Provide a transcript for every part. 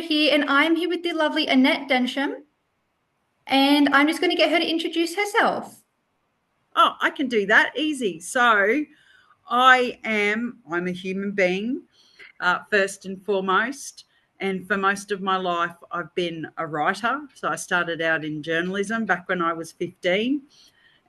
Alessandra here, and I'm here with the lovely Annette Densham, and I'm just going to get her to introduce herself. Oh, I can do that easy. So I'm a human being, first and foremost. And for most of my life, I've been a writer. So I started out in journalism back when I was 15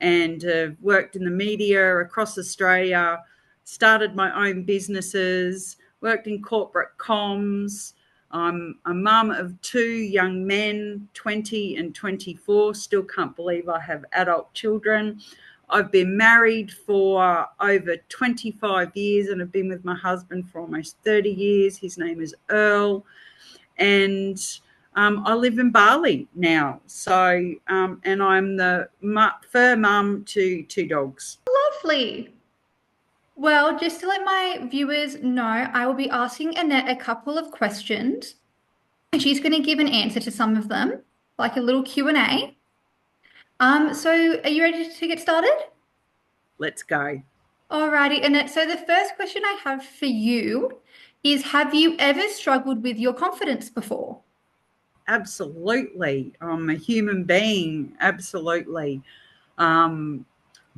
and worked in the media across Australia, started my own businesses, worked in corporate comms. I'm a mum of two young men, 20 and 24. Still can't believe I have adult children. I've been married for over 25 years and have been with my husband for almost 30 years. His name is Earl. And I live in Bali now. And I'm the fur mum to two dogs. Lovely. Well, just to let my viewers know, I will be asking Annette a couple of questions, and she's going to give an answer to some of them, like a little Q&A. So are you ready to get started? Let's go. Alrighty, Annette. So the first question I have for you is, have you ever struggled with your confidence before? Absolutely. I'm a human being. Absolutely. Um,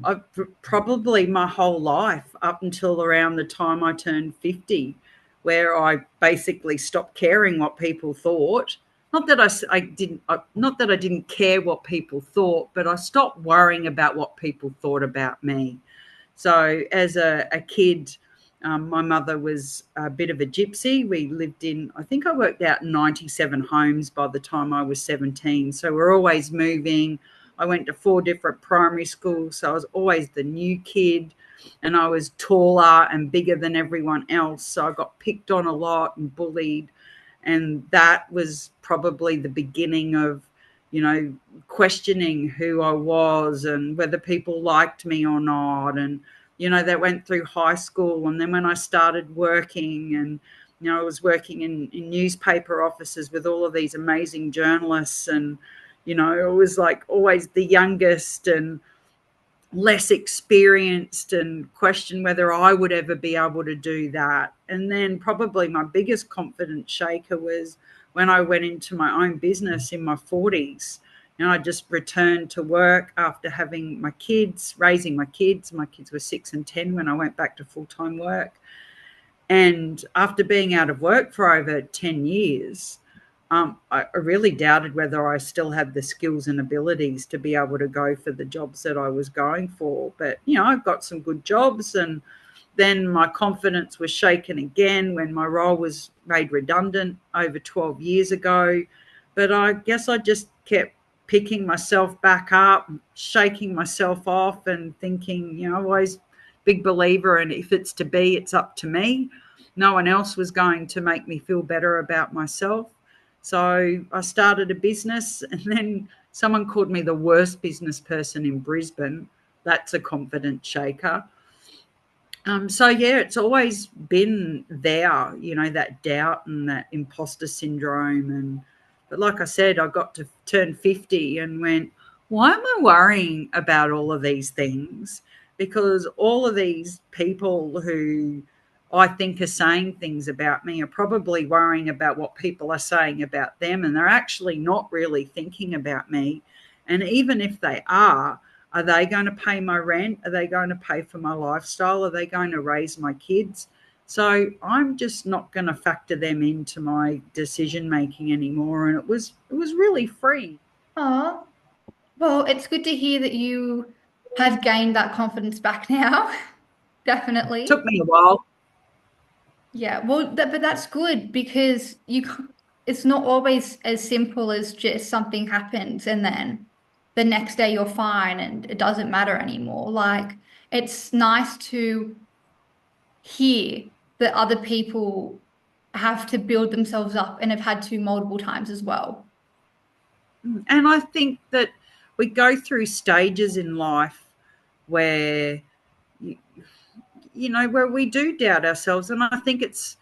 I've probably my whole life up until around the time I turned 50, where I basically stopped caring what people thought. Not that I didn't, not that I didn't care what people thought, but I stopped worrying about what people thought about me. So as a kid, my mother was a bit of a gypsy. We lived in, I think I worked out 97 homes by the time I was 17. So we're always moving. I went to four different primary schools. So I was always the new kid, and I was taller and bigger than everyone else. So I got picked on a lot and bullied. And that was probably the beginning of, questioning who I was and whether people liked me or not. And, that went through high school. And then when I started working and, I was working in newspaper offices with all of these amazing journalists. And, it was like always the youngest and less experienced and questioned whether I would ever be able to do that. And then probably my biggest confidence shaker was when I went into my own business in my 40s. I just returned to work after having my kids, raising my kids. My kids were 6 and 10 when I went back to full-time work. And after being out of work for over 10 years, I really doubted whether I still had the skills and abilities to be able to go for the jobs that I was going for. But, I've got some good jobs. And then my confidence was shaken again when my role was made redundant over 12 years ago. But I guess I just kept picking myself back up, shaking myself off and thinking, always big believer. And if it's to be, it's up to me. No one else was going to make me feel better about myself. So I started a business, and then someone called me the worst business person in Brisbane. That's a confidence shaker. So yeah, it's always been there, that doubt and that imposter syndrome. But like I said, I got to turn 50 and went, why am I worrying about all of these things? Because all of these people who I think are saying things about me are probably worrying about what people are saying about them, and they're actually not really thinking about me. And even if they are they going to pay my rent? Are they going to pay for my lifestyle? Are they going to raise my kids? So I'm just not going to factor them into my decision making anymore. And it was really free. Oh, well, it's good to hear that you have gained that confidence back now. Took Definitely. me a while. Yeah, well, but that's good because it's not always as simple as just something happens and then the next day you're fine and it doesn't matter anymore. Like, it's nice to hear that other people have to build themselves up and have had to multiple times as well. And I think that we go through stages in life where where we do doubt ourselves. And I think it's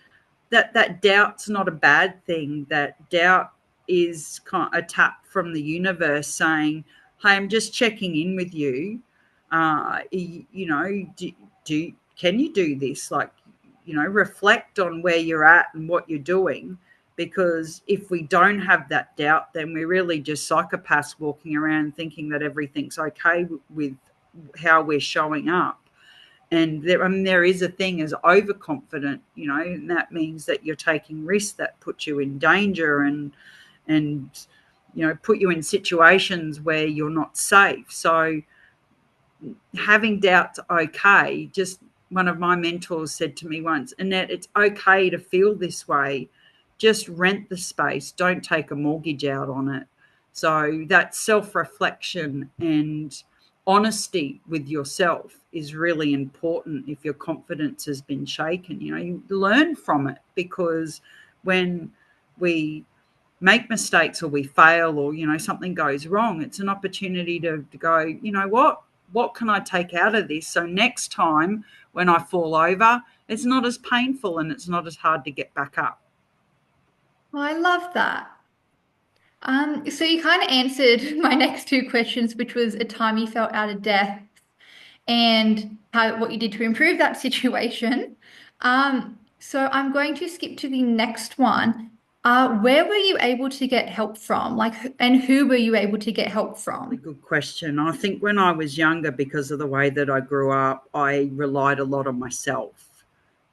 that doubt's not a bad thing. That doubt is kind of a tap from the universe saying, hey, I'm just checking in with you. Can you do this? Like, reflect on where you're at and what you're doing, because if we don't have that doubt, then we're really just psychopaths walking around thinking that everything's okay with how we're showing up. And there, I mean, there is a thing as overconfident, and that means that you're taking risks that put you in danger and put you in situations where you're not safe. So having doubts okay. Just one of my mentors said to me once, Annette, it's okay to feel this way. Just rent the space. Don't take a mortgage out on it. So that self-reflection and honesty with yourself is really important if your confidence has been shaken. You learn from it, because when we make mistakes or we fail, or something goes wrong, it's an opportunity to go, what can I take out of this, so next time when I fall over, it's not as painful and it's not as hard to get back up. Well, I love that. So you kind of answered my next two questions, which was a time you felt out of depth and what you did to improve that situation. So I'm going to skip to the next one. Where were you able to get help from? Like, and who were you able to get help A from? good question. I think when I was younger, because of the way that I grew up, I relied a lot on myself,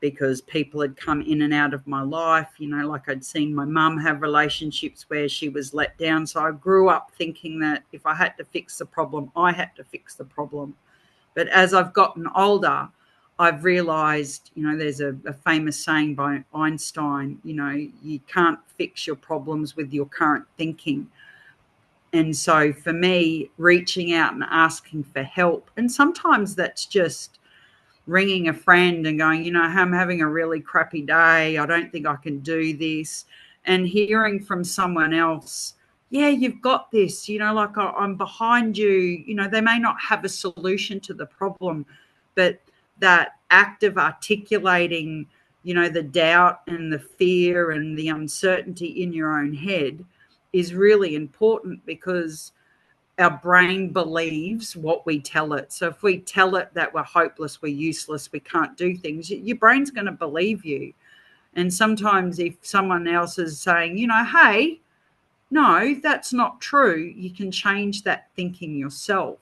because people had come in and out of my life. Like I'd seen my mum have relationships where she was let down. So I grew up thinking that if I had to fix the problem, I had to fix the problem. But as I've gotten older, I've realized, there's a famous saying by Einstein, you can't fix your problems with your current thinking. And so for me, reaching out and asking for help, and sometimes that's just ringing a friend and going, I'm having a really crappy day. I don't think I can do this. And hearing from someone else, yeah, you've got this, like I'm behind you. They may not have a solution to the problem, but that act of articulating, the doubt and the fear and the uncertainty in your own head is really important, because our brain believes what we tell it. So if we tell it that we're hopeless, we're useless, we can't do things, your brain's going to believe you. And sometimes if someone else is saying, hey, no, that's not true, you can change that thinking yourself.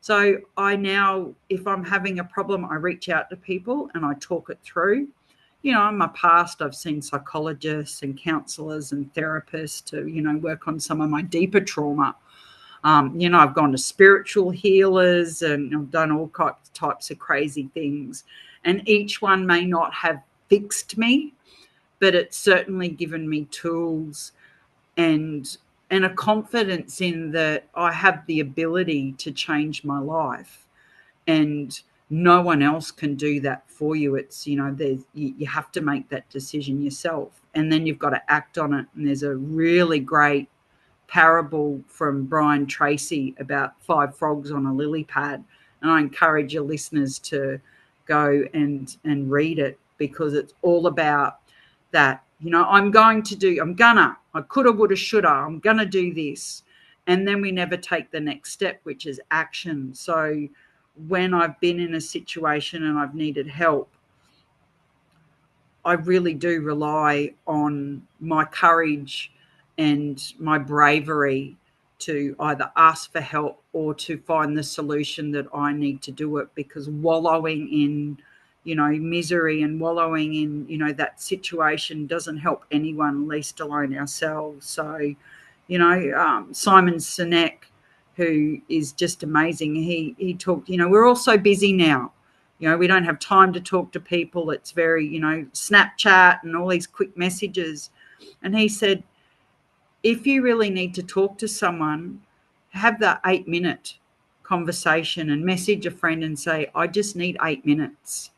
So I now, if I'm having a problem, I reach out to people and I talk it through. In my past, I've seen psychologists and counselors and therapists to, work on some of my deeper trauma. I've gone to spiritual healers and I've done all types of crazy things. And each one may not have fixed me, but it's certainly given me tools and a confidence in that I have the ability to change my life. And no one else can do that for you. It's, you have to make that decision yourself. And then you've got to act on it. And there's a really great parable from Brian Tracy about five frogs on a lily pad. And I encourage your listeners to go and read it, because it's all about that. I coulda, woulda, shoulda, I'm gonna do this. And then we never take the next step, which is action. So when I've been in a situation and I've needed help, I really do rely on my courage and my bravery to either ask for help or to find the solution that I need to do it, because wallowing in, misery and wallowing in, that situation doesn't help anyone, least alone ourselves. So, Simon Sinek, who is just amazing, he talked, we're all so busy now. We don't have time to talk to people. It's very, Snapchat and all these quick messages. And he said, if you really need to talk to someone, have that 8-minute conversation and message a friend and say, I just need 8 minutes.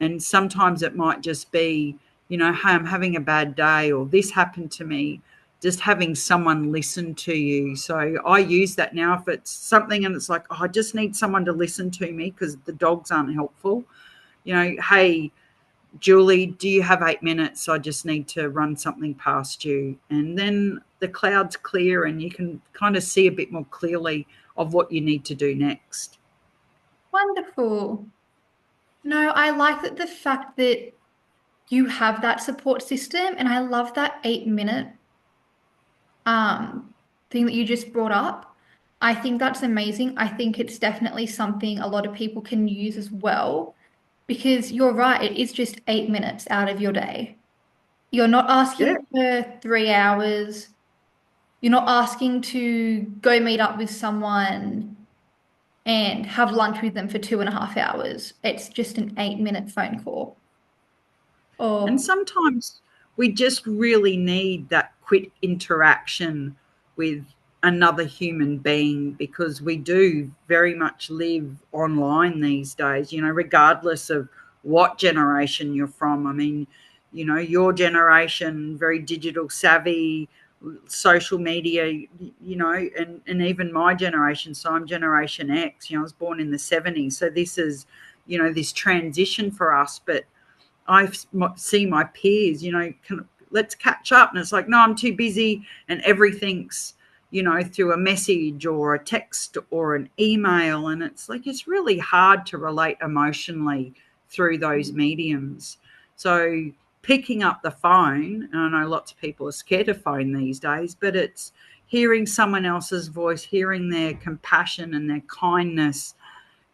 And sometimes it might just be, hey, I'm having a bad day, or this happened to me. Just having someone listen to you. So I use that now. If it's something and it's like, I just need someone to listen to me because the dogs aren't helpful. Hey, Julie, do you have 8 minutes? I just need to run something past you. And then the cloud's clear and you can kind of see a bit more clearly of what you need to do next. Wonderful. No, I like that the fact that you have that support system. And I love that 8 minute um thing that you just brought up. I think that's amazing. I think it's definitely something a lot of people can use as well because you're right, it is just 8 minutes out of your day. You're not Yeah. asking for 3 hours. You're not asking to go meet up with someone and have lunch with them for 2.5 hours. It's just an 8 minute phone call. And Or sometimes we just really need that quick interaction with another human being because we do very much live online these days, regardless of what generation you're from. I mean, your generation, very digital savvy, social media, and even my generation. So I'm Generation X, I was born in the 70s. So this is, this transition for us. But I see my peers, let's catch up. And it's like, no, I'm too busy. And everything's, through a message or a text or an email. And it's like, it's really hard to relate emotionally through those mediums. So picking up the phone, and I know lots of people are scared of phone these days, but it's hearing someone else's voice, hearing their compassion and their kindness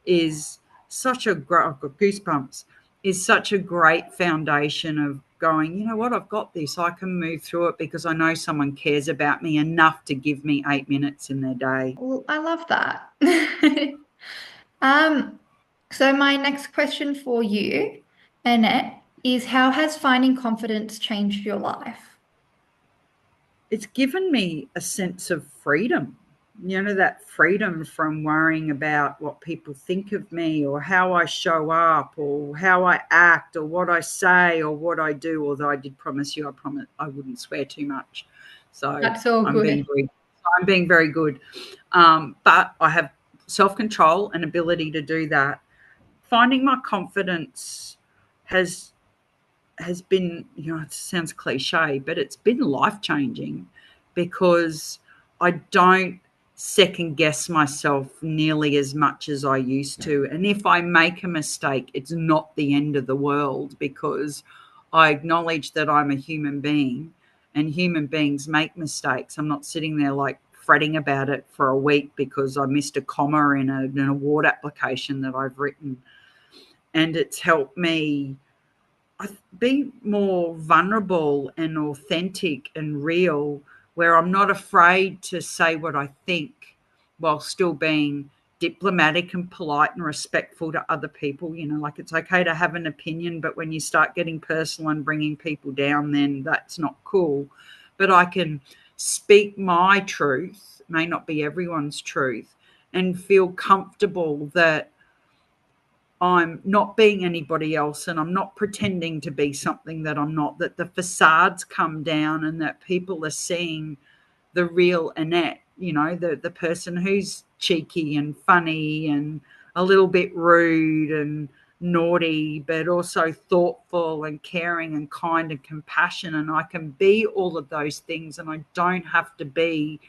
is such a I've got goosebumps, is such a great foundation of going, you know what, I've got this. I can move through it because I know someone cares about me enough to give me 8 minutes in their day. well, I love that. Um, so my next question for you, Annette, is how has finding confidence changed your life? It's given me a sense of freedom, that freedom from worrying about what people think of me or how I show up or how I act or what I say or what I do. Although I did promise you, I promise I wouldn't swear too much. So That's all I'm being good. very, I'm being very good. But I have self control and ability to do that. Finding my confidence has has been, it sounds cliche, but it's been life changing because I don't second guess myself nearly as much as I used to. And if I make a mistake, it's not the end of the world because I acknowledge that I'm a human being and human beings make mistakes. I'm not sitting there like fretting about it for a week because I missed a comma in an award application that I've written. And it's helped me be more vulnerable and authentic and real, where I'm not afraid to say what I think while still being diplomatic and polite and respectful to other people. Like it's okay to have an opinion, but when you start getting personal and bringing people down, then that's not cool. But I can speak my truth, may not be everyone's truth, and feel comfortable that I'm not being anybody else and I'm not pretending to be something that I'm not, that the facades come down and that people are seeing the real Annette, the person who's cheeky and funny and a little bit rude and naughty, but also thoughtful and caring and kind and compassionate. And I can be all of those things and I don't have to be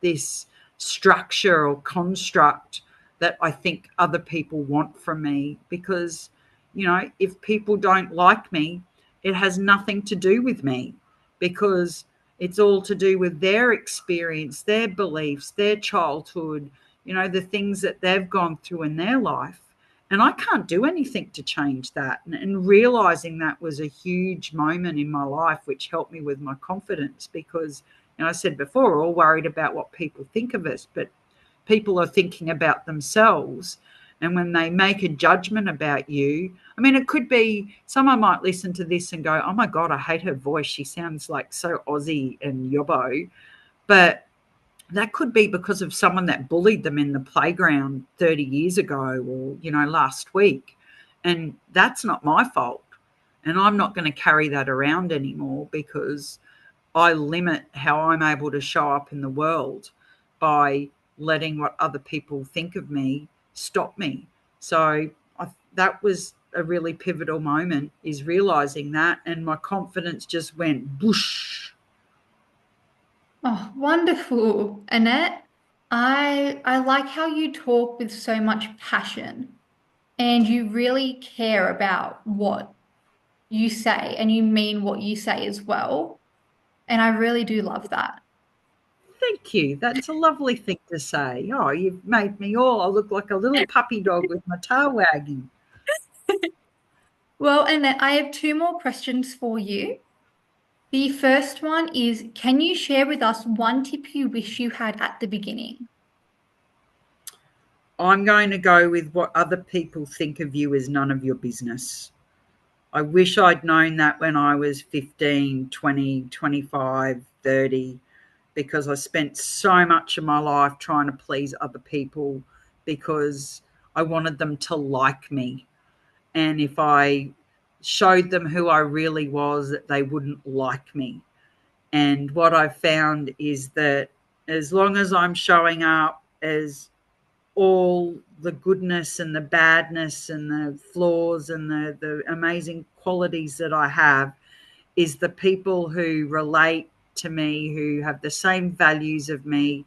this structure or construct that I think other people want from me because, if people don't like me, it has nothing to do with me because it's all to do with their experience, their beliefs, their childhood, the things that they've gone through in their life. And I can't do anything to change that. And realizing that was a huge moment in my life, which helped me with my confidence because, I said before, we're all worried about what people think of us, but people are thinking about themselves. And when they make a judgment about you, I mean, it could be someone might listen to this and go, oh my God, I hate her voice. She sounds like so Aussie and yobbo. But that could be because of someone that bullied them in the playground 30 years ago or, last week. And that's not my fault. And I'm not going to carry that around anymore because I limit how I'm able to show up in the world by letting what other people think of me stop me. So that was a really pivotal moment, is realizing that, and my confidence just went boosh. Oh, wonderful, Annette. I like how you talk with so much passion and you really care about what you say and you mean what you say as well. And I really do love that. Thank you. That's a lovely thing to say. Oh, you've made me all. I look like a little puppy dog with my tail wagging. Well, and then I have two more questions for you. The first one is, can you share with us one tip you wish you had at the beginning? I'm going to go with what other people think of you is none of your business. I wish I'd known that when I was 15, 20, 25, 30, because I spent so much of my life trying to please other people because I wanted them to like me. And if I showed them who I really was, that they wouldn't like me. And what I've found is that as long as I'm showing up as all the goodness and the badness and the flaws and the amazing qualities that I have, is the people who relate to me, who have the same values of me,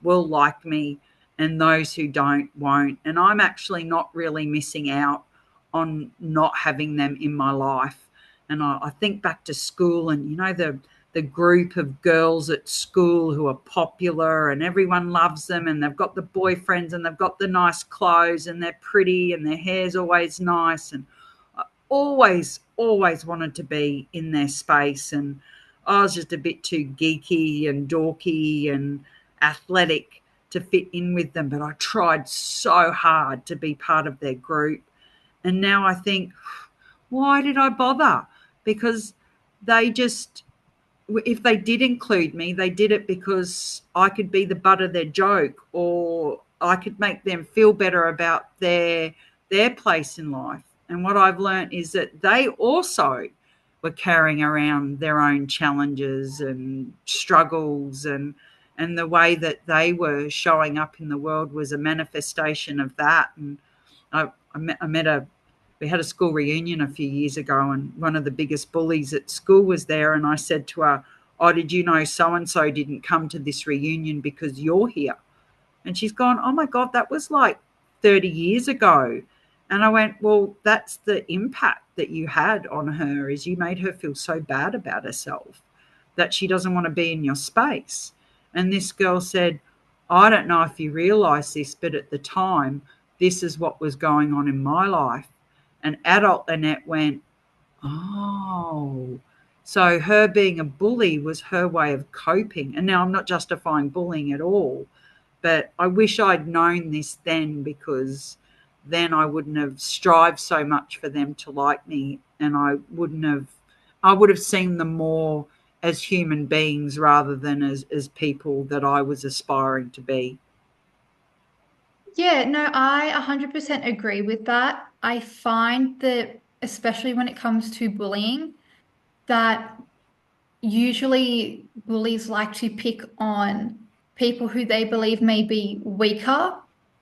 will like me, and those who don't won't. And I'm actually not really missing out on not having them in my life. And I think back to school, and the group of girls at school who are popular and everyone loves them, and they've got the boyfriends and they've got the nice clothes and they're pretty and their hair's always nice, and always wanted to be in their space. And I was just a bit too geeky and dorky and athletic to fit in with them, but I tried so hard to be part of their group. And now I think, why did I bother? Because they just, if they did include me, they did it because I could be the butt of their joke, or I could make them feel better about their place in life. And what I've learned is that they also were carrying around their own challenges and struggles, and the way that they were showing up in the world was a manifestation of that. And I met a we had a school reunion a few years ago, and one of the biggest bullies at school was there. And I said to her, "Oh, did you know so and so didn't come to this reunion because you're here?" And she's gone, "Oh my God, that was like 30 years ago." And I went, "Well, that's the impact that you had on her, is you made her feel so bad about herself that she doesn't want to be in your space." And this girl said, "I don't know if you realize this, but at the time, this is what was going on in my life." And adult Annette went, "Oh." So her being a bully was her way of coping. And now I'm not justifying bullying at all, but I wish I'd known this then, because then I wouldn't have strived so much for them to like me, and I would have seen them more as human beings rather than as people that I was aspiring to be. Yeah, no, I 100% agree with that. I find that, especially when it comes to bullying, that usually bullies like to pick on people who they believe may be weaker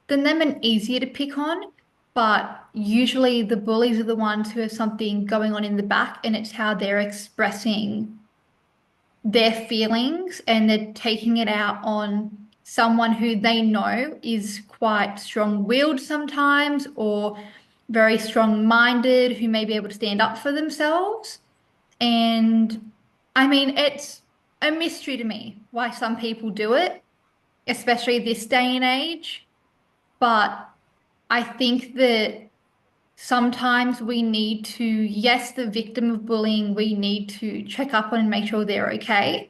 than them and easier to pick on. But usually the bullies are the ones who have something going on in the back, and it's how they're expressing their feelings and they're taking it out on someone who they know is quite strong-willed sometimes, or very strong-minded, who may be able to stand up for themselves. And I mean, it's a mystery to me why some people do it, especially this day and age. But I think that sometimes we need to, yes, the victim of bullying, we need to check up on and make sure they're okay.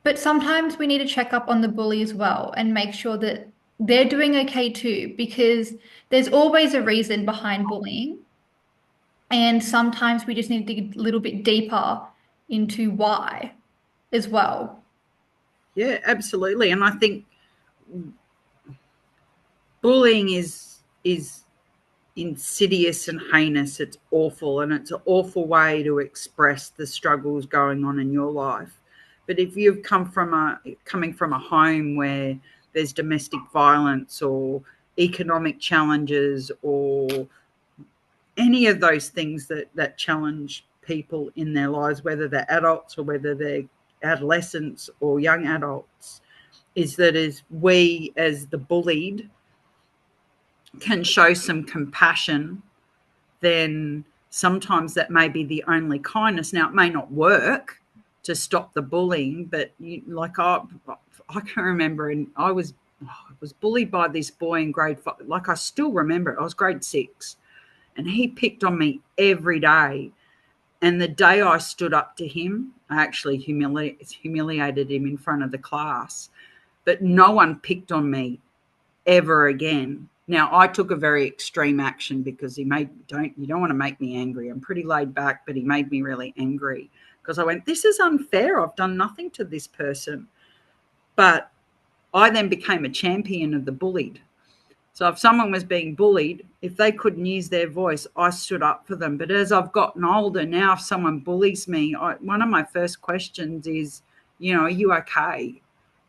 But sometimes we need to check up on the bully as well and make sure that they're doing okay too, because there's always a reason behind bullying. And sometimes we just need to dig a little bit deeper into why as well. Yeah, absolutely. And I think bullying is insidious and heinous. It's awful, and it's an awful way to express the struggles going on in your life. But if you've coming from a home where there's domestic violence or economic challenges or any of those things that challenge people in their lives, whether they're adults or whether they're adolescents or young adults, is that as we as the bullied can show some compassion, then sometimes that may be the only kindness. Now, it may not work to stop the bullying, but I can remember, and I was bullied by this boy in grade 5. Like, I still remember it. I was grade 6, and he picked on me every day. And the day I stood up to him, I actually humiliated him in front of the class. But no one picked on me ever again. Now, I took a very extreme action because you don't want to make me angry. I'm pretty laid back, but he made me really angry because I went, this is unfair. I've done nothing to this person. But I then became a champion of the bullied. So if someone was being bullied, if they couldn't use their voice, I stood up for them. But as I've gotten older, now if someone bullies me, one of my first questions is, are you okay?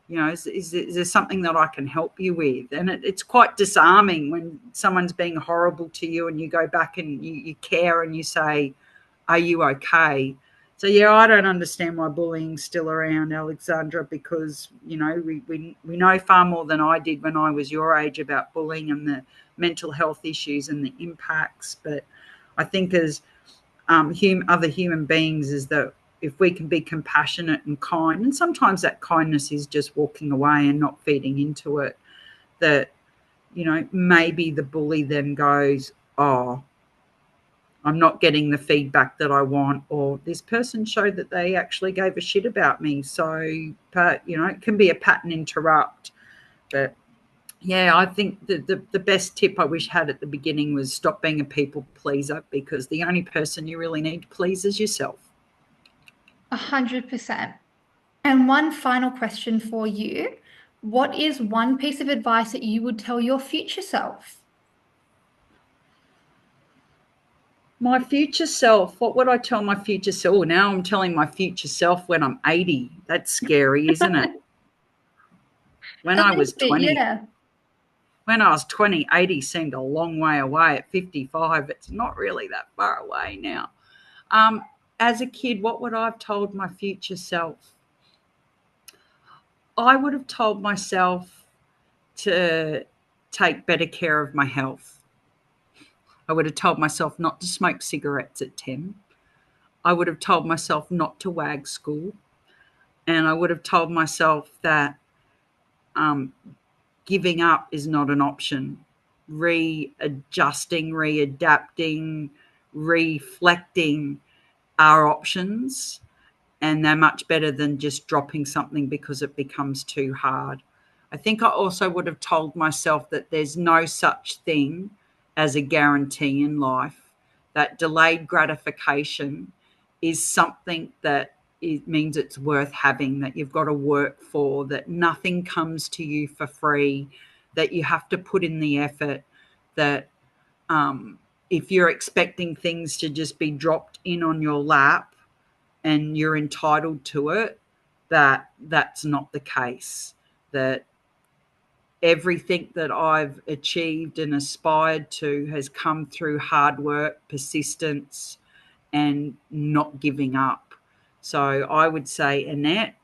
Is there something that I can help you with? And it's quite disarming when someone's being horrible to you and you go back and you care and you say, are you okay? So, yeah, I don't understand why bullying's still around, Alexandra, because, we know far more than I did when I was your age about bullying and the mental health issues and the impacts. But I think as other human beings is that if we can be compassionate and kind, and sometimes that kindness is just walking away and not feeding into it, that, maybe the bully then goes, oh, I'm not getting the feedback that I want, or this person showed that they actually gave a shit about me. So, but, it can be a pattern interrupt. But yeah, I think the best tip I wish I had at the beginning was stop being a people pleaser, because the only person you really need to please is yourself. 100%. And one final question for you. What is one piece of advice that you would tell your future self? My future self, what would I tell my future self? Oh, now I'm telling my future self when I'm 80. That's scary, isn't it? When A I little was bit, 20, yeah. when I was 20, 80 seemed a long way away. At 55, it's not really that far away now. Um, as a kid, what would I have told my future self? I would have told myself to take better care of my health. I would have told myself not to smoke cigarettes at 10. I would have told myself not to wag school. And I would have told myself that um, giving up is not an option. Readjusting, readapting, reflecting are options, and they're much better than just dropping something because it becomes too hard. I think I also would have told myself that there's no such thing as a guarantee in life, that delayed gratification is something that it means it's worth having, that you've got to work for, that nothing comes to you for free, that you have to put in the effort, that if you're expecting things to just be dropped in on your lap and you're entitled to it, that's not the case. That everything that I've achieved and aspired to has come through hard work, persistence, and not giving up. So I would say, Annette,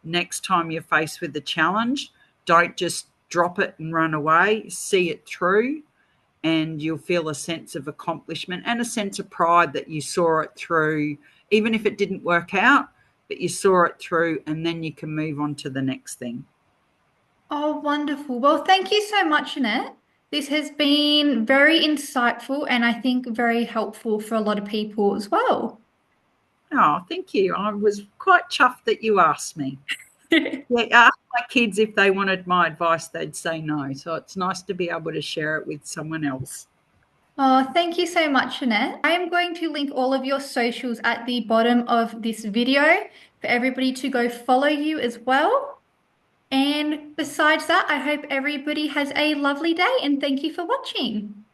next time you're faced with a challenge, don't just drop it and run away. See it through, and you'll feel a sense of accomplishment and a sense of pride that you saw it through, even if it didn't work out, but you saw it through, and then you can move on to the next thing. Oh, wonderful. Well, thank you so much, Annette. This has been very insightful and I think very helpful for a lot of people as well. Oh, thank you. I was quite chuffed that you asked me. Yeah, ask my kids if they wanted my advice, they'd say no. So it's nice to be able to share it with someone else. Oh, thank you so much, Annette. I am going to link all of your socials at the bottom of this video for everybody to go follow you as well. And besides that, I hope everybody has a lovely day and thank you for watching.